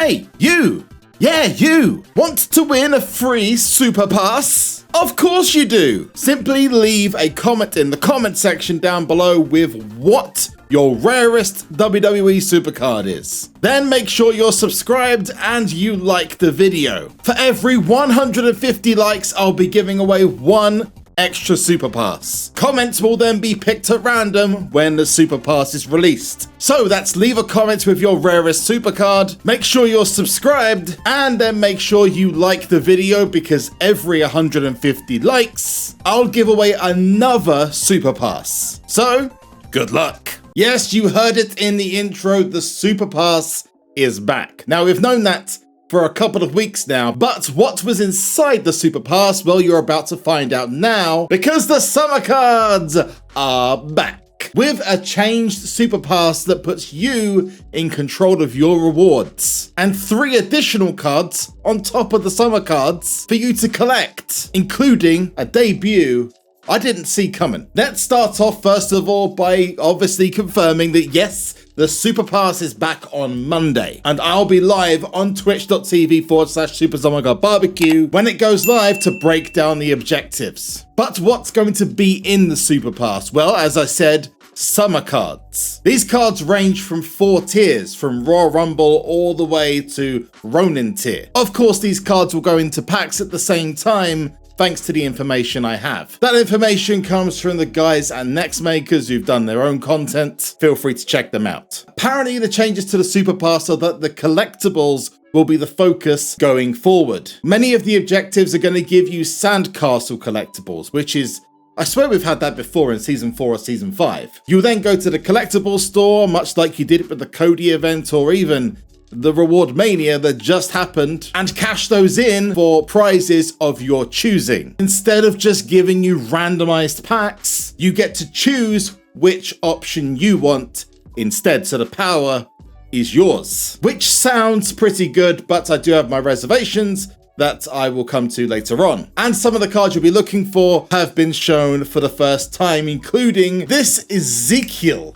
Hey, you! Yeah, you! Want to win a free Super Pass? Of course you do! Simply leave a comment in the comment section down below with what your rarest WWE SuperCard is. Then make sure you're subscribed and you like the video. For every 150 likes, I'll be giving away one extra Super Pass. Comments will then be picked at random when the Super Pass is released. So that's leave a comment with your rarest SuperCard, make sure you're subscribed, and then make sure you like the video, because every 150 likes, I'll give away another Super Pass. So, good luck. Yes, you heard it in the intro, the Super Pass is back. Now, we've known that for a couple of weeks now, but what was inside the Super Pass? Well, you're about to find out now, because the summer cards are back with a changed Super Pass that puts you in control of your rewards, and 3 additional cards on top of the summer cards for you to collect, including a debut I didn't see coming. Let's start off first of all by obviously confirming that yes, the Super Pass is back on Monday, and I'll be live on twitch.tv/SuperZOMGBBQ when it goes live to break down the objectives. But what's going to be in the Super Pass? Well, as I said, summer cards. These cards range from 4 tiers, from Royal Rumble all the way to Ronin tier. Of course, these cards will go into packs at the same time, thanks to the information I have. That information comes from the guys at Nextmakers who've done their own content. Feel free to check them out. Apparently, the changes to the Super Pass are that the collectibles will be the focus going forward. Many of the objectives are going to give you Sandcastle collectibles, which is, I swear we've had that before in Season 4 or Season 5. You'll then go to the collectible store, much like you did with the Cody event or even the Reward Mania that just happened, and cash those in for prizes of your choosing. Instead of just giving you randomized packs, you get to choose which option you want instead, so the power is yours. Which sounds pretty good, but I do have my reservations that I will come to later on. And some of the cards you'll be looking for have been shown for the first time, including this Ezekiel,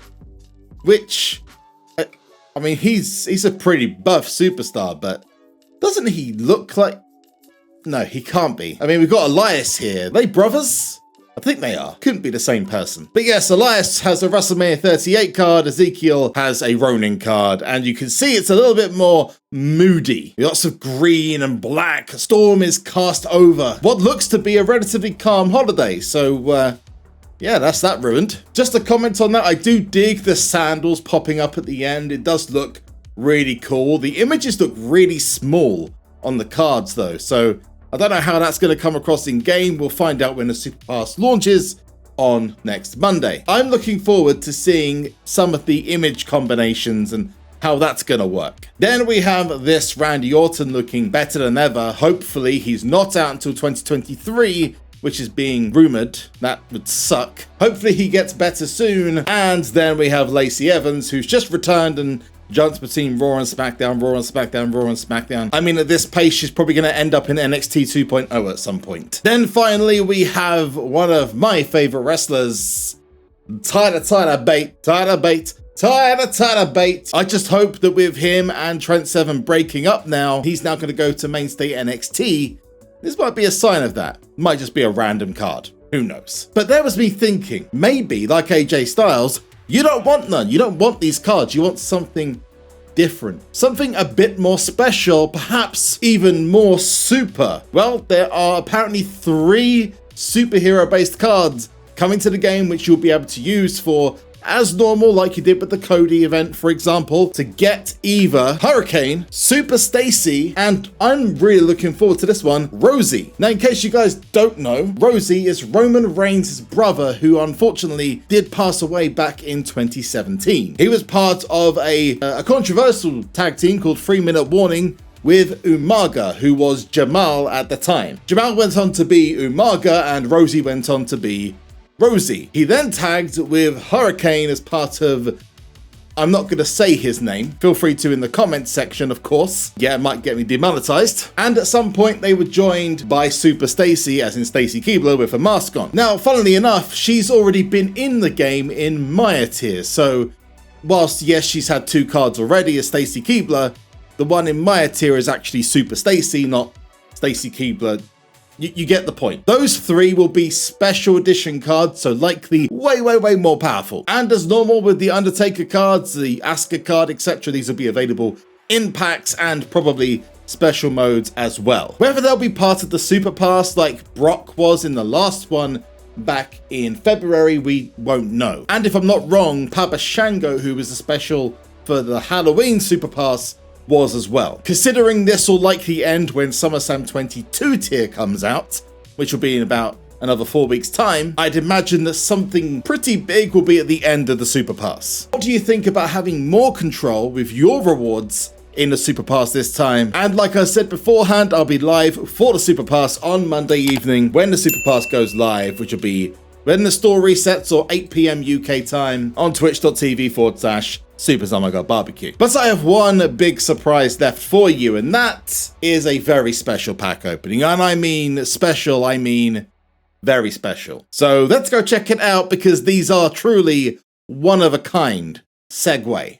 which, I mean, he's a pretty buff superstar, but doesn't he look like... No, he can't be. I mean, we've got Elias here. Are they brothers? I think they are. Couldn't be the same person. But yes, Elias has a WrestleMania 38 card. Ezekiel has a Ronin card. And you can see it's a little bit more moody. Lots of green and black. Storm is cast over what looks to be a relatively calm holiday. So, yeah, that's that ruined. Just a comment on that, I do dig the sandals popping up at the end. It does look really cool. The images look really small on the cards though, so I don't know how that's going to come across in game. We'll find out when the Super Pass launches on next Monday. I'm looking forward to seeing some of the image combinations and how that's going to work. Then we have this Randy Orton looking better than ever. Hopefully he's not out until 2023, which is being rumored. That would suck. Hopefully he gets better soon. And then we have Lacey Evans, who's just returned and jumps between Raw and SmackDown, Raw and SmackDown, Raw and SmackDown. I mean, at this pace, she's probably going to end up in NXT 2.0 at some point. Then finally, we have one of my favorite wrestlers, Tyler Bate. I just hope that with him and Trent Seven breaking up now, he's now going to go to mainstay NXT. This might be a sign of that. Might just be a random card. Who knows? But there was me thinking, maybe like AJ Styles, you don't want none. You don't want these cards. You want something different. Something a bit more special, perhaps even more super. Well, there are apparently 3 superhero-based cards coming to the game, which you'll be able to use for as normal, like you did with the Cody event, for example, to get either Hurricane, Super Stacy, and I'm really looking forward to this one, ROSEY. Now, in case you guys don't know, ROSEY is Roman Reigns' brother, who unfortunately did pass away back in 2017. He was part of a controversial tag team called 3 Minute Warning with Umaga, who was Jamal at the time. Jamal went on to be Umaga, and ROSEY went on to be ROSEY. He then tagged with Hurricane as part of, I'm not going to say his name. Feel free to in the comments section, of course. Yeah, it might get me demonetized. And at some point, they were joined by Super Stacy, as in Stacy Kiebler, with a mask on. Now, funnily enough, she's already been in the game in Maya tier. So, whilst, yes, she's had 2 cards already as Stacy Kiebler, The one in my tier is actually Super Stacy, not Stacy Kiebler. You get the point. Those 3 will be special edition cards, so likely way more powerful. And as normal with the Undertaker cards, the Asuka card, etc., these will be available in packs and probably special modes as well. Whether they'll be part of the Super Pass like Brock was in the last one back in February, we won't know. And if I'm not wrong, Papa Shango, who was a special for the Halloween Super Pass, was as well. Considering this will likely end when SummerSlam 22 tier comes out, which will be in about another 4 weeks time, I'd imagine that something pretty big will be at the end of the Super Pass. What do you think about having more control with your rewards in the Super Pass this time? And like I said beforehand, I'll be live for the Super Pass on Monday evening when the Super Pass goes live, which will be when the store resets or 8 PM UK time on twitch.tv/SuperZomGBBQ. But I have one big surprise left for you, and that is a very special pack opening. And I mean special, I mean very special. So let's go check it out, because these are truly one of a kind. Segue.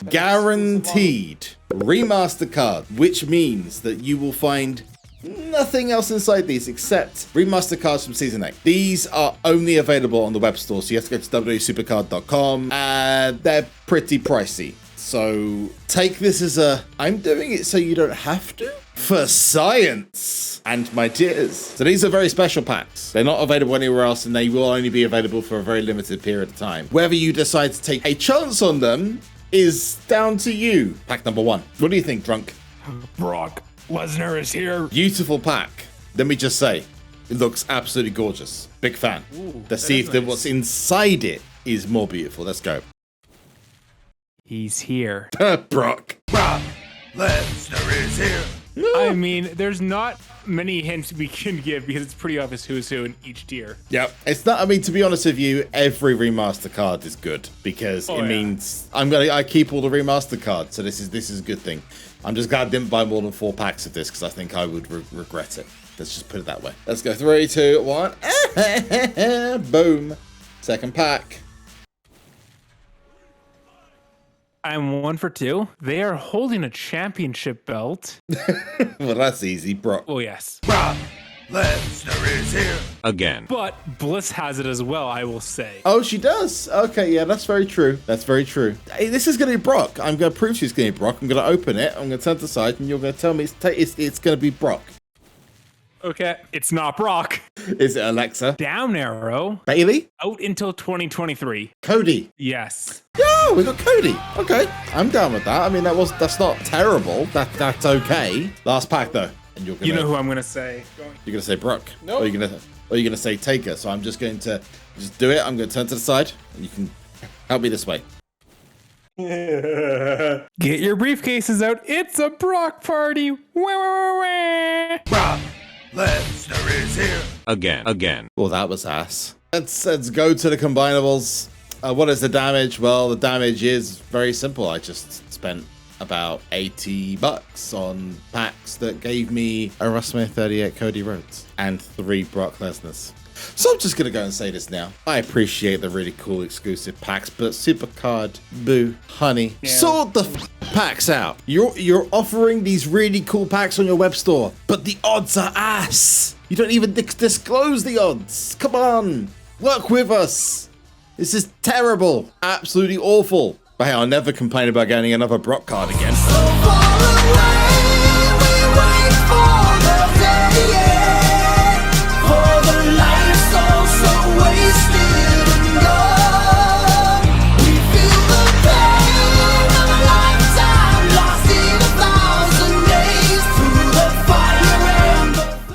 Guaranteed remaster card, which means that you will find nothing else inside these except remaster cards from Season 8. These are only available on the web store, so you have to go to WWE SuperCard.com, and they're pretty pricey. So take this as a, I'm doing it so you don't have to, for science. And my dears, so these are very special packs. They're not available anywhere else, and they will only be available for a very limited period of time. Whether you decide to take a chance on them is down to you. Pack number 1. What do you think, Drunk? Brock Lesnar is here. Beautiful pack. Let me just say, it looks absolutely gorgeous. Big fan. Ooh, Let's see if what's inside it is more beautiful. Let's go. He's here. Brock. Brock Lesnar is here. I mean, there's not many hints we can give because it's pretty obvious who's who in each tier. Yep. It's not, I mean, to be honest with you, every remaster card is good because it means I keep all the remaster cards. So this is a good thing. I'm just glad I didn't buy more than 4 packs of this because I think I would regret it. Let's just put it that way. Let's go 3, 2, 1. Boom. Second pack. I'm 1 for 2. They are holding a championship belt. Well, that's easy, Brock. Oh, yes. Brock Lesnar is here. Again. But Bliss has it as well, I will say. Oh, she does? Okay, yeah, that's very true. That's very true. Hey, this is going to be Brock. I'm going to prove she's going to be Brock. I'm going to open it. I'm going to turn to the side, and you're going to tell me it's going to be Brock. Okay, it's not Brock. Is it Alexa? Down arrow. Bailey? Out until 2023. Cody? Yes. Yeah, we got Cody. Okay, I'm down with that. I mean, that's not terrible. That's okay. Last pack though, and you're gonna. You know who I'm gonna say? You're gonna say Brock. Nope. Or you're gonna say Taker. So I'm just going to do it. I'm going to turn to the side, and you can help me this way. Get your briefcases out. It's a Brock party. Brock Lesnar is here. Again. Well, that was ass. Let's go to the combinables. What is the damage? Well, the damage is very simple. I just spent about $80 on packs that gave me a WrestleMania 38 Cody Rhodes and 3 Brock Lesnar's. So I'm just going to go and say this now. I appreciate the really cool exclusive packs, but SuperCard, boo, honey, sort the packs out. You're offering these really cool packs on your web store, but the odds are ass. You don't even disclose the odds. Come on, work with us. This is terrible. Absolutely awful. But hey, I'll never complain about getting another Brock card again.